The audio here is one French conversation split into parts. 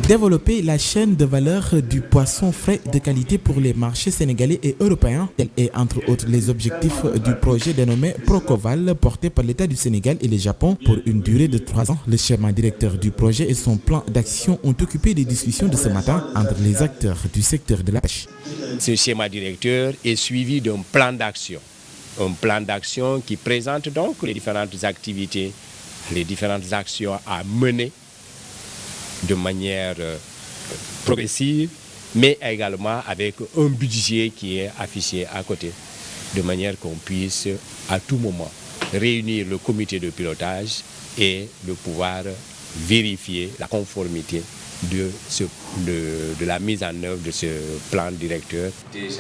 Développer la chaîne de valeur du poisson frais de qualité pour les marchés sénégalais et européens, tel est entre autres les objectifs du projet dénommé Procoval, porté par l'État du Sénégal et le Japon pour une durée de 3 ans. Le schéma directeur du projet et son plan d'action ont occupé les discussions de ce matin entre les acteurs du secteur de la pêche. Ce schéma directeur est suivi d'un plan d'action. Un plan d'action qui présente donc les différentes activités, les différentes actions à mener de manière progressive, mais également avec un budget qui est affiché à côté, de manière qu'on puisse à tout moment réunir le comité de pilotage et de pouvoir vérifier la conformité de la mise en œuvre de ce plan directeur.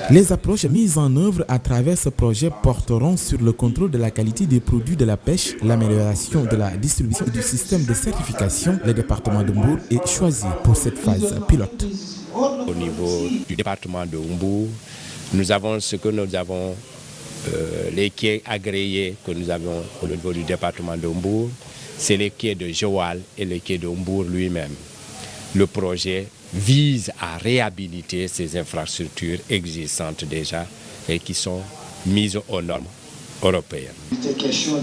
Les approches mises en œuvre à travers ce projet porteront sur le contrôle de la qualité des produits de la pêche, l'amélioration de la distribution et du système de certification. Le département de Mbour est choisi pour cette phase pilote. Au niveau du département de Mbour, nous avons les quais agréés que nous avons au niveau du département de Mbour, c'est les quais de Joal et les quais de Mbour lui-même. Le projet vise à réhabiliter ces infrastructures existantes déjà et qui sont mises aux normes européennes.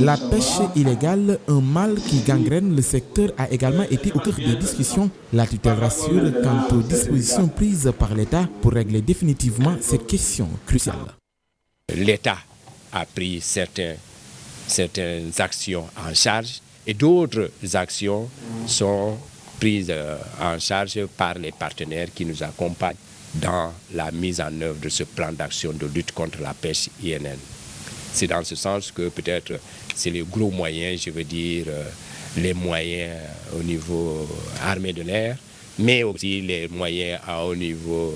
La pêche illégale, un mal qui gangrène le secteur, a également été au cœur des discussions. La tutelle rassure quant aux dispositions prises par l'État pour régler définitivement cette question cruciale. L'État a pris certaines actions en charge et d'autres actions sont prises en charge par les partenaires qui nous accompagnent dans la mise en œuvre de ce plan d'action de lutte contre la pêche INN. C'est dans ce sens que peut-être c'est les gros moyens, je veux dire les moyens au niveau armée de l'air, mais aussi les moyens au niveau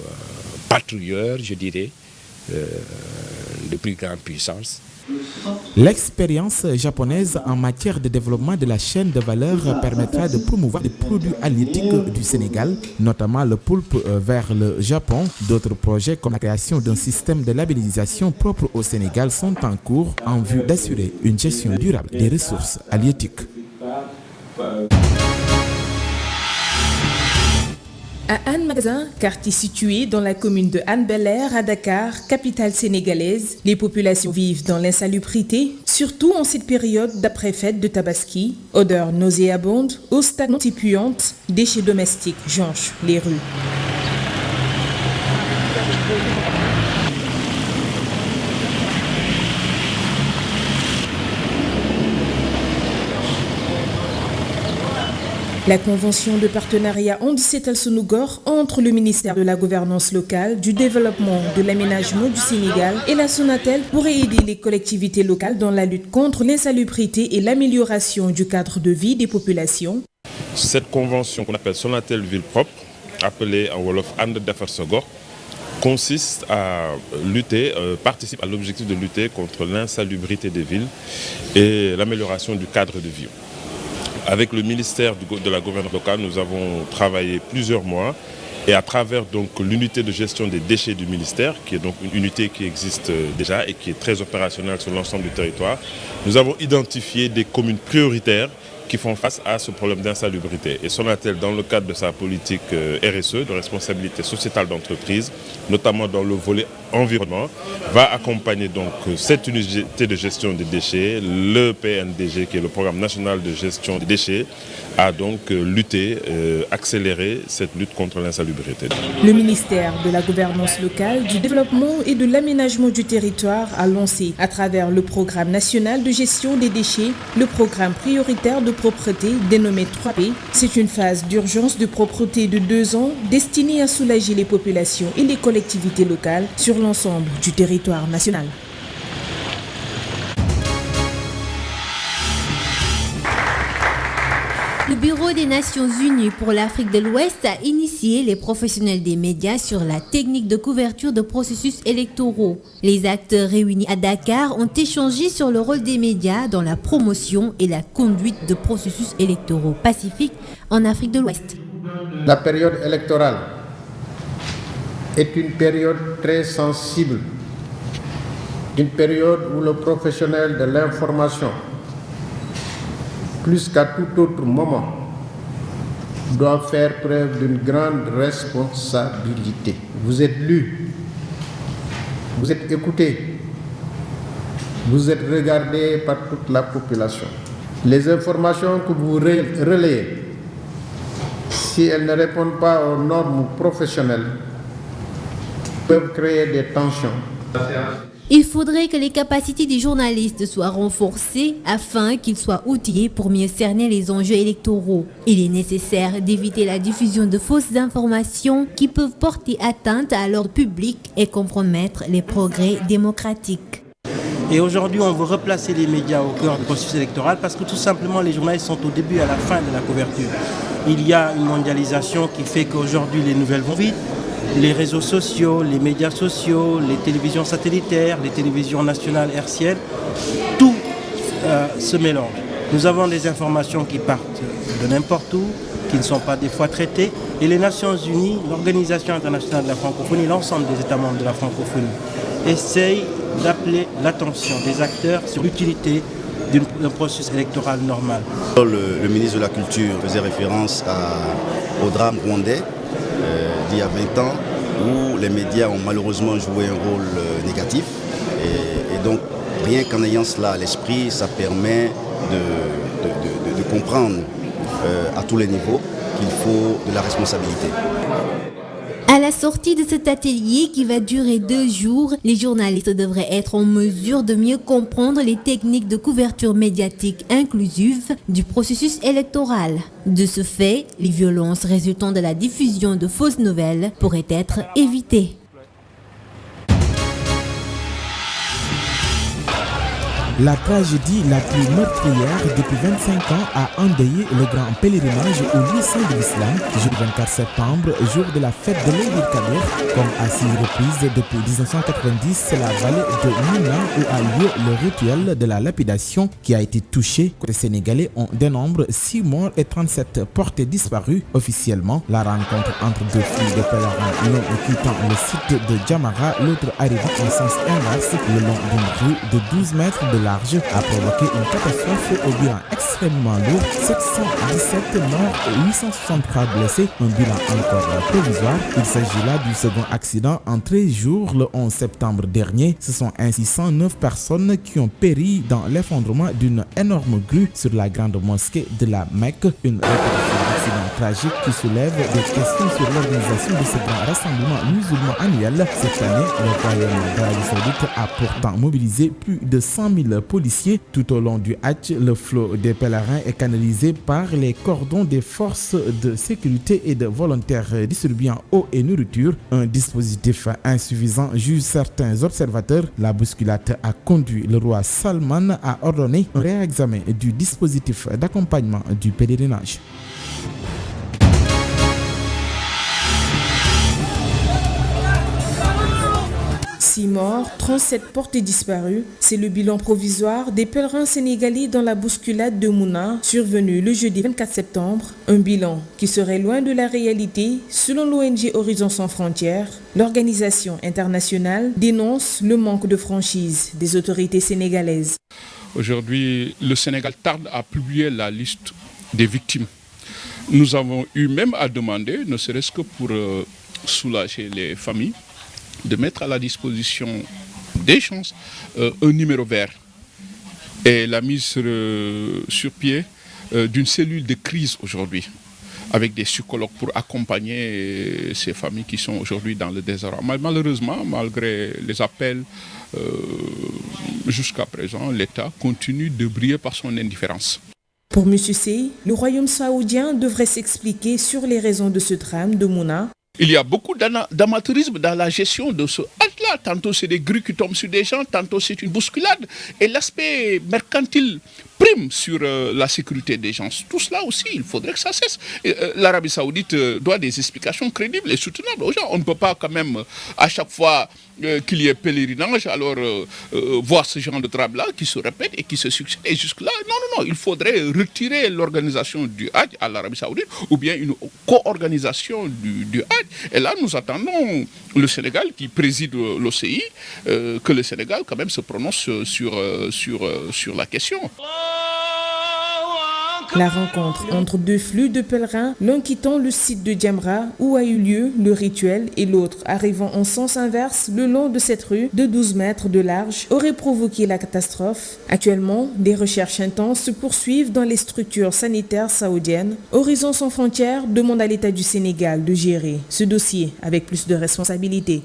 patrouilleur, je dirais, de plus grande puissance. L'expérience japonaise en matière de développement de la chaîne de valeur permettra de promouvoir les produits halieutiques du Sénégal, notamment le poulpe vers le Japon. D'autres projets comme la création d'un système de labellisation propre au Sénégal sont en cours en vue d'assurer une gestion durable des ressources halieutiques. À Hann Magasin, quartier situé dans la commune de Hann Bel-Air à Dakar, capitale sénégalaise, les populations vivent dans l'insalubrité, surtout en cette période d'après-fête de Tabaski. Odeurs nauséabondes, eau stagnante et puante, déchets domestiques jonchent les rues. La convention de partenariat And Setal Sunu Gor entre le ministère de la Gouvernance locale, du Développement, de l'Aménagement du Sénégal et la Sonatel pourrait aider les collectivités locales dans la lutte contre l'insalubrité et l'amélioration du cadre de vie des populations. Cette convention qu'on appelle Sonatel Ville Propre, appelée en Wolof And Defar Sa Gox, consiste à lutter, participe à l'objectif de lutter contre l'insalubrité des villes et l'amélioration du cadre de vie. Avec le ministère de la gouvernance locale, nous avons travaillé plusieurs mois et à travers donc l'unité de gestion des déchets du ministère, qui est donc une unité qui existe déjà et qui est très opérationnelle sur l'ensemble du territoire, nous avons identifié des communes prioritaires qui font face à ce problème d'insalubrité. Et Sonatel, dans le cadre de sa politique RSE, de responsabilité sociétale d'entreprise, notamment dans le volet environnement, va accompagner donc cette unité de gestion des déchets, le PNDG, qui est le Programme national de gestion des déchets, a donc lutté, accéléré cette lutte contre l'insalubrité. Le ministère de la Gouvernance locale, du Développement et de l'Aménagement du territoire a lancé, à travers le Programme national de gestion des déchets, le programme prioritaire de propreté dénommé 3P. C'est une phase d'urgence de propreté de 2 ans destinée à soulager les populations et les collectivités locales sur l'ensemble du territoire national. Le Bureau des Nations Unies pour l'Afrique de l'Ouest a initié les professionnels des médias sur la technique de couverture de processus électoraux. Les acteurs réunis à Dakar ont échangé sur le rôle des médias dans la promotion et la conduite de processus électoraux pacifiques en Afrique de l'Ouest. La période électorale est une période très sensible, une période où le professionnel de l'information, plus qu'à tout autre moment, doit faire preuve d'une grande responsabilité. Vous êtes lus, vous êtes écoutés, vous êtes regardés par toute la population. Les informations que vous relayez, si elles ne répondent pas aux normes professionnelles, peuvent créer des tensions. Il faudrait que les capacités des journalistes soient renforcées afin qu'ils soient outillés pour mieux cerner les enjeux électoraux. Il est nécessaire d'éviter la diffusion de fausses informations qui peuvent porter atteinte à l'ordre public et compromettre les progrès démocratiques. Et aujourd'hui, on veut replacer les médias au cœur du processus électoral parce que tout simplement, les journalistes sont au début et à la fin de la couverture. Il y a une mondialisation qui fait qu'aujourd'hui, les nouvelles vont vite. Les réseaux sociaux, les médias sociaux, les télévisions satellitaires, les télévisions nationales hertziennes, tout se mélange. Nous avons des informations qui partent de n'importe où, qui ne sont pas des fois traitées. Et les Nations Unies, l'Organisation internationale de la francophonie, l'ensemble des États membres de la francophonie, essayent d'appeler l'attention des acteurs sur l'utilité d'un processus électoral normal. Le ministre de la Culture faisait référence au drame rwandais d'il y a 20 ans où les médias ont malheureusement joué un rôle négatif. Et donc, rien qu'en ayant cela à l'esprit, ça permet de comprendre à tous les niveaux qu'il faut de la responsabilité. À la sortie de cet atelier qui va durer 2 jours, les journalistes devraient être en mesure de mieux comprendre les techniques de couverture médiatique inclusive du processus électoral. De ce fait, les violences résultant de la diffusion de fausses nouvelles pourraient être évitées. La tragédie la plus meurtrière depuis 25 ans a endeuillé le grand pèlerinage au lieu saint de l'islam, jeudi 24 septembre, jour de la fête de l'Eid el-Kabir. Comme à 6 reprises depuis 1990, c'est la vallée de Mouna où a lieu le rituel de la lapidation qui a été touché. Les Sénégalais ont dénombre 6 morts et 37 portés disparus. Officiellement, la rencontre entre 2 filles de pèlerins, l'un quittant le site de Djamara, l'autre arrivant en sens inverse le long d'une rue de 12 mètres de large a provoqué une catastrophe au bilan extrêmement lourd, 717 morts et 863 blessés, un bilan encore provisoire. Il s'agit là du second accident en 13 jours le 11 septembre dernier. Ce sont ainsi 109 personnes qui ont péri dans l'effondrement d'une énorme grue sur la grande mosquée de la Mecque. Une répétition d'accidents tragiques qui soulève des questions sur l'organisation de ce grand rassemblement musulman annuel. Cette année, le royaume d'Arabie Saoudite a pourtant mobilisé plus de 100 000 policiers. Tout au long du Hajj, le flot des pèlerins est canalisé par les cordons des forces de sécurité et de volontaires distribuant eau et nourriture. Un dispositif insuffisant, jugent certains observateurs. La bousculade a conduit le roi Salman à ordonner un réexamen du dispositif d'accompagnement du pèlerinage. 6 morts, 37 portés disparus, c'est le bilan provisoire des pèlerins sénégalais dans la bousculade de Mouna, survenue le jeudi 24 septembre. Un bilan qui serait loin de la réalité, selon l'ONG Horizon Sans Frontières. L'organisation internationale dénonce le manque de franchise des autorités sénégalaises. Aujourd'hui, le Sénégal tarde à publier la liste des victimes. Nous avons eu même à demander, ne serait-ce que pour soulager les familles, de mettre à la disposition des chances un numéro vert et la mise sur pied d'une cellule de crise aujourd'hui avec des psychologues pour accompagner ces familles qui sont aujourd'hui dans le désarroi. Malheureusement, malgré les appels, jusqu'à présent, l'État continue de briller par son indifférence. Pour M. Sey, le royaume saoudien devrait s'expliquer sur les raisons de ce drame de Mouna. Il y a beaucoup d'amateurisme dans la gestion de ce acte-là. Tantôt c'est des grues qui tombent sur des gens, tantôt c'est une bousculade. Et l'aspect mercantile prime sur la sécurité des gens. Tout cela aussi, il faudrait que ça cesse. L'Arabie Saoudite doit des explications crédibles et soutenables aux gens. On ne peut pas quand même, à chaque fois qu'il y ait pèlerinage, alors voir ce genre de drame-là qui se répète et qui se succède. Et jusque-là, non, il faudrait retirer l'organisation du Hajj à l'Arabie Saoudite ou bien une co-organisation du Hajj. Et là, nous attendons le Sénégal qui préside l'OCI, que le Sénégal quand même se prononce sur la question. La rencontre entre deux flux de pèlerins, l'un quittant le site de Djamra où a eu lieu le rituel et l'autre arrivant en sens inverse le long de cette rue de 12 mètres de large, aurait provoqué la catastrophe. Actuellement, des recherches intenses se poursuivent dans les structures sanitaires saoudiennes. Horizon sans frontières demande à l'État du Sénégal de gérer ce dossier avec plus de responsabilité.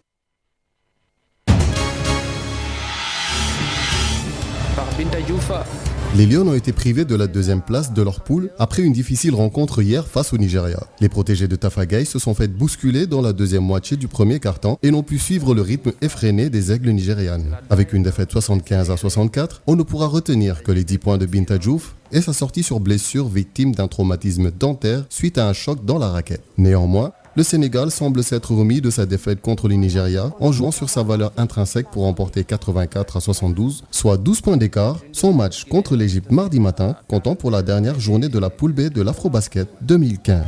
Les Lions ont été privés de la deuxième place de leur poule après une difficile rencontre hier face au Nigeria. Les protégés de Tafa Gueye se sont fait bousculer dans la deuxième moitié du premier quart-temps et n'ont pu suivre le rythme effréné des aigles nigérianes. Avec une défaite 75-64, on ne pourra retenir que les 10 points de Binta Diouf et sa sortie sur blessure victime d'un traumatisme dentaire suite à un choc dans la raquette. Néanmoins, le Sénégal semble s'être remis de sa défaite contre le Nigeria en jouant sur sa valeur intrinsèque pour remporter 84-72, soit 12 points d'écart. Son match contre l'Égypte mardi matin, comptant pour la dernière journée de la poule B de l'Afrobasket 2015.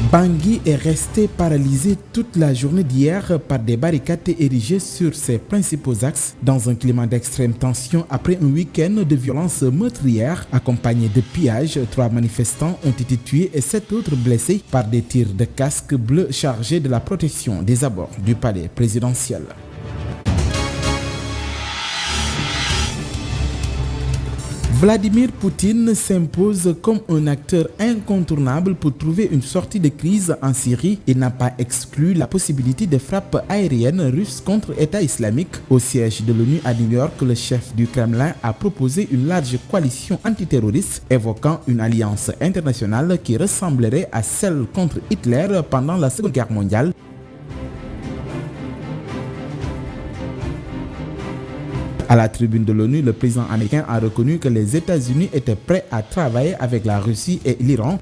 Bangui est resté paralysé toute la journée d'hier par des barricades érigées sur ses principaux axes dans un climat d'extrême tension après un week-end de violences meurtrières accompagné de pillages. 3 manifestants ont été tués et 7 autres blessés par des tirs de casques bleus chargés de la protection des abords du palais présidentiel. Vladimir Poutine s'impose comme un acteur incontournable pour trouver une sortie de crise en Syrie. Il n'a pas exclu la possibilité de frappes aériennes russes contre État islamique. Au siège de l'ONU à New York, le chef du Kremlin a proposé une large coalition antiterroriste, évoquant une alliance internationale qui ressemblerait à celle contre Hitler pendant la Seconde Guerre mondiale. À la tribune de l'ONU, le président américain a reconnu que les États-Unis étaient prêts à travailler avec la Russie et l'Iran,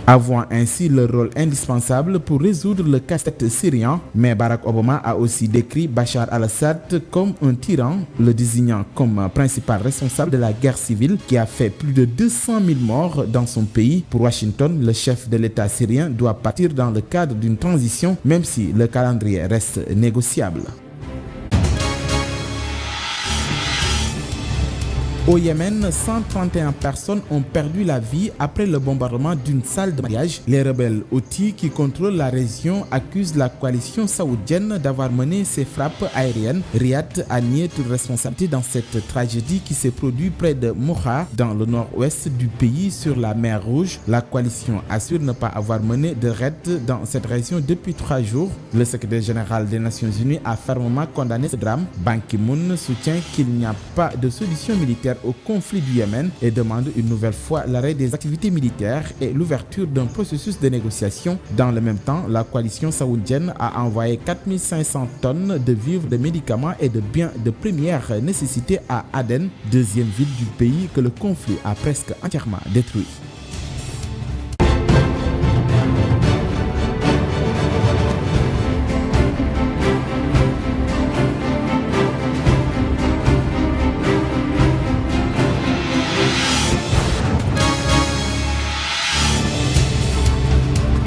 avouant ainsi leur rôle indispensable pour résoudre le casse-tête syrien. Mais Barack Obama a aussi décrit Bachar al-Assad comme un tyran, le désignant comme principal responsable de la guerre civile qui a fait plus de 200 000 morts dans son pays. Pour Washington, le chef de l'État syrien doit partir dans le cadre d'une transition, même si le calendrier reste négociable. Au Yémen, 131 personnes ont perdu la vie après le bombardement d'une salle de mariage. Les rebelles Houthis qui contrôlent la région accusent la coalition saoudienne d'avoir mené ces frappes aériennes. Riyad a nié toute responsabilité dans cette tragédie qui s'est produite près de Moha, dans le nord-ouest du pays, sur la mer Rouge. La coalition assure ne pas avoir mené de raid dans cette région depuis 3 jours. Le secrétaire général des Nations Unies a fermement condamné ce drame. Ban Ki-moon soutient qu'il n'y a pas de solution militaire au conflit du Yémen et demande une nouvelle fois l'arrêt des activités militaires et l'ouverture d'un processus de négociation. Dans le même temps, la coalition saoudienne a envoyé 4500 tonnes de vivres, de médicaments et de biens de première nécessité à Aden, deuxième ville du pays que le conflit a presque entièrement détruit.